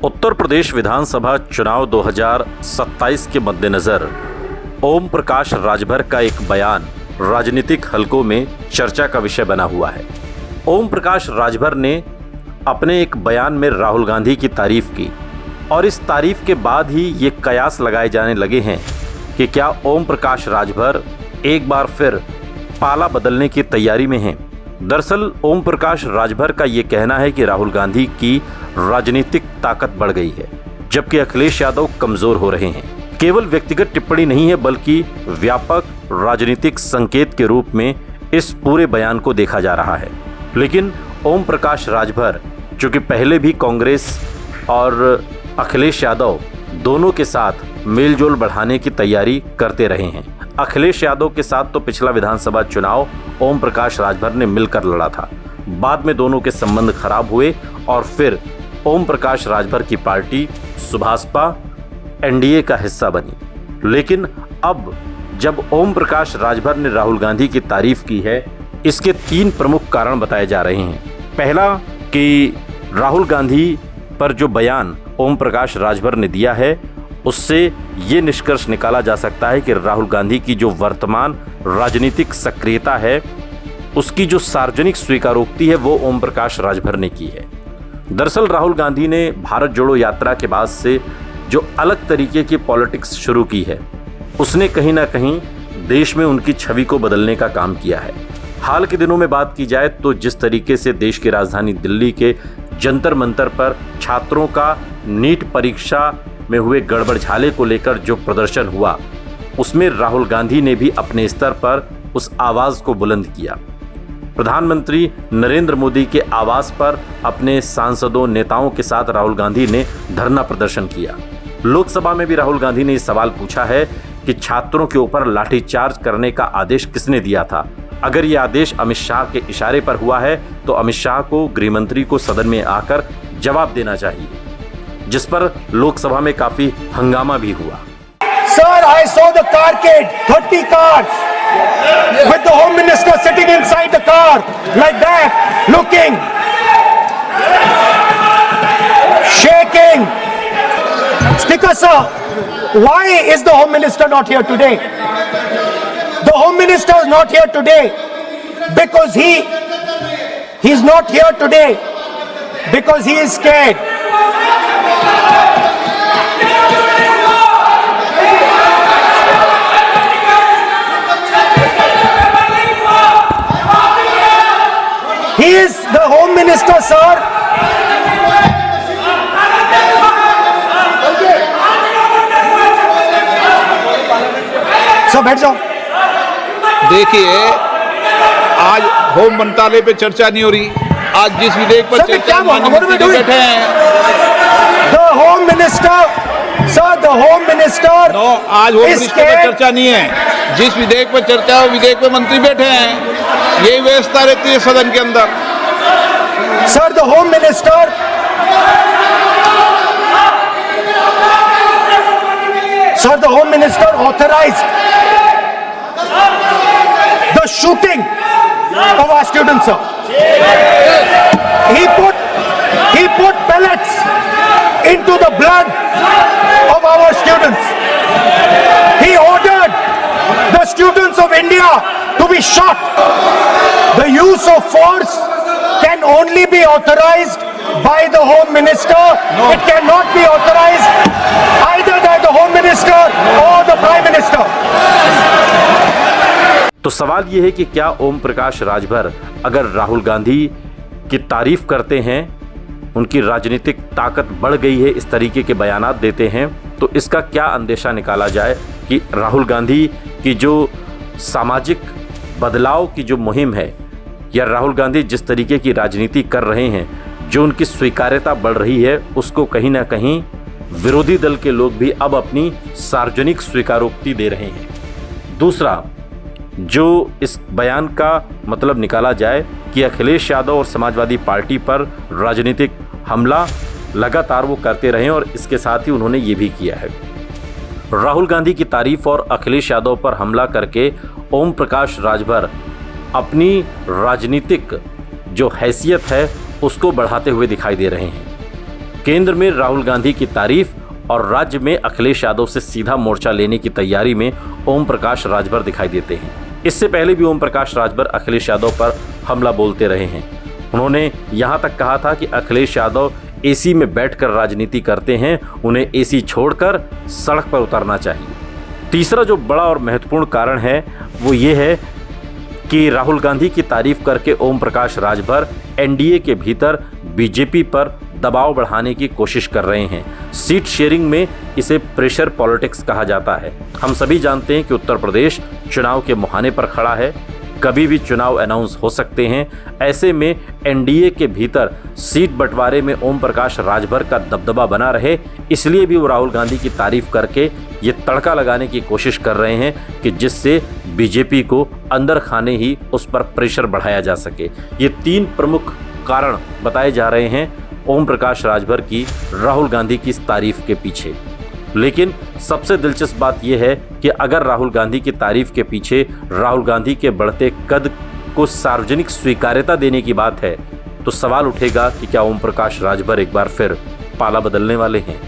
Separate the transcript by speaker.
Speaker 1: उत्तर प्रदेश विधानसभा चुनाव 2027 के मद्देनज़र ओम प्रकाश राजभर का एक बयान राजनीतिक हलकों में चर्चा का विषय बना हुआ है। ओम प्रकाश राजभर ने अपने एक बयान में राहुल गांधी की तारीफ की और इस तारीफ के बाद ही ये कयास लगाए जाने लगे हैं कि क्या ओम प्रकाश राजभर एक बार फिर पाला बदलने की तैयारी में हैं। दरअसल ओम प्रकाश राजभर का ये कहना है कि राहुल गांधी की राजनीतिक ताकत बढ़ गई है जबकि अखिलेश यादव कमजोर हो रहे हैं। केवल व्यक्तिगत टिप्पणी नहीं है बल्कि व्यापक राजनीतिक संकेत के रूप में इस पूरे बयान को देखा जा रहा है। लेकिन ओम प्रकाश राजभर चूंकि पहले भी कांग्रेस और अखिलेश यादव दोनों के साथ मेलजोल बढ़ाने की तैयारी करते रहे हैं। अखिलेश यादव के साथ तो पिछला विधानसभा चुनाव ओम प्रकाश राजभर ने मिलकर लड़ा था। बाद में दोनों के संबंध खराब हुए और फिर ओम प्रकाश राजभर की पार्टी सुभाषपा एनडीए का हिस्सा बनी। लेकिन अब जब ओम प्रकाश राजभर ने राहुल गांधी की तारीफ की है, इसके 3 प्रमुख कारण बताए जा रहे हैं। पहला कि राहुल गांधी पर जो बयान ओम प्रकाश राजभर ने दिया है उससे ये निष्कर्ष निकाला जा सकता है कि राहुल गांधी की जो वर्तमान राजनीतिक सक्रियता है उसकी जो सार्वजनिक स्वीकारोक्ति है वो ओम प्रकाश राजभर ने की है। दरअसल राहुल गांधी ने भारत जोड़ो यात्रा के बाद से जो अलग तरीके की पॉलिटिक्स शुरू की है उसने कहीं ना कहीं देश में उनकी छवि को बदलने का काम किया है। हाल के दिनों में बात की जाए तो जिस तरीके से देश की राजधानी दिल्ली के जंतर मंतर पर छात्रों का नीट परीक्षा में हुए गड़बड़झाले को लेकर जो प्रदर्शन हुआ उसमें राहुल गांधी ने भी अपने स्तर पर उस आवाज को बुलंद किया। प्रधानमंत्री नरेंद्र मोदी के आवास पर अपने सांसदों नेताओं के साथ राहुल गांधी ने धरना प्रदर्शन किया। लोकसभा में भी राहुल गांधी ने ये सवाल पूछा है कि छात्रों के ऊपर लाठीचार्ज करने का आदेश किसने दिया था। अगर ये आदेश अमित शाह के इशारे पर हुआ है तो अमित शाह को गृहमंत्री को सदन में आकर जवाब देना चाहिए, जिस पर लोकसभा में काफी हंगामा भी हुआ।
Speaker 2: Sir, I saw the carcade, 30 cars, with the Home Minister sitting inside the car, like that, looking, shaking. Speaker sir, why is the Home Minister not here today? The Home Minister is not here today because he's not here today because he is scared. He is the Home Minister, sir. So बैठ जाओ।
Speaker 3: देखिए, आज home मंत्रालय पे चर्चा नहीं हो रही। आज जिस विधेयक पर चर्चा बैठे हैं।
Speaker 2: The Home Minister, sir, the Home Minister.
Speaker 3: No, आज होम मिनिस्टर पर चर्चा नहीं है। जिस विधेयक पर चर्चा है, विधेयक पर मंत्री बैठे हैं। यही व्यवस्था रहती है सदन के अंदर।
Speaker 2: Sir, the Home Minister. Sir, the Home Minister authorized the shooting of our students, sir. He put pellets into the blood of our students. He ordered the students of India to be shot. The use of force can only be authorized by the Home Minister.
Speaker 3: No.
Speaker 2: It cannot be authorized either by the Home Minister or the Prime Minister.
Speaker 1: तो सवाल ये है कि क्या ओम प्रकाश राजभर अगर राहुल गांधी की तारीफ करते हैं, उनकी राजनीतिक ताकत बढ़ गई है, इस तरीके के बयानात देते हैं, तो इसका क्या अंदेशा निकाला जाए कि राहुल गांधी की जो सामाजिक बदलाव की जो मुहिम है या राहुल गांधी जिस तरीके की राजनीति कर रहे हैं, जो उनकी स्वीकार्यता बढ़ रही है, उसको कहीं ना कहीं विरोधी दल के लोग भी अब अपनी सार्वजनिक स्वीकारोक्ति दे रहे हैं। दूसरा, जो इस बयान का मतलब निकाला जाए कि अखिलेश यादव और समाजवादी पार्टी पर राजनीतिक हमला लगातार वो करते रहे और इसके साथ ही उन्होंने ये भी किया है। राहुल गांधी की तारीफ और अखिलेश यादव पर हमला करके ओम प्रकाश राजभर अपनी राजनीतिक जो हैसियत है उसको बढ़ाते हुए दिखाई दे रहे हैं। केंद्र में राहुल गांधी की तारीफ और राज्य में अखिलेश यादव से सीधा मोर्चा लेने की तैयारी में ओम प्रकाश राजभर दिखाई देते हैं। इससे पहले भी ओम प्रकाश राजभर अखिलेश यादव पर हमला बोलते रहे हैं। उन्होंने यहां तक कहा था कि अखिलेश यादव एसी में बैठकर राजनीति करते हैं, उन्हें एसी छोड़कर सड़क पर उतरना चाहिए। तीसरा जो बड़ा और महत्वपूर्ण कारण है वो ये है कि राहुल गांधी की तारीफ करके ओम प्रकाश राजभर एनडीए के भीतर बीजेपी पर दबाव बढ़ाने की कोशिश कर रहे हैं। सीट शेयरिंग में इसे प्रेशर पॉलिटिक्स कहा जाता है। हम सभी जानते हैं कि उत्तर प्रदेश चुनाव के मुहाने पर खड़ा है, कभी भी चुनाव अनाउंस हो सकते हैं। ऐसे में एनडीए के भीतर सीट बंटवारे में ओम प्रकाश राजभर का दबदबा बना रहे, इसलिए भी वो राहुल गांधी की तारीफ करके ये तड़का लगाने की कोशिश कर रहे हैं कि जिससे बीजेपी को अंदर खाने ही उस पर प्रेशर बढ़ाया जा सके। ये 3 प्रमुख कारण बताए जा रहे हैं ओम प्रकाश राजभर की राहुल गांधी की इस तारीफ के पीछे। लेकिन सबसे दिलचस्प बात यह है कि अगर राहुल गांधी की तारीफ के पीछे राहुल गांधी के बढ़ते कद को सार्वजनिक स्वीकार्यता देने की बात है, तो सवाल उठेगा कि क्या ओम प्रकाश राजभर एक बार फिर पाला बदलने वाले हैं।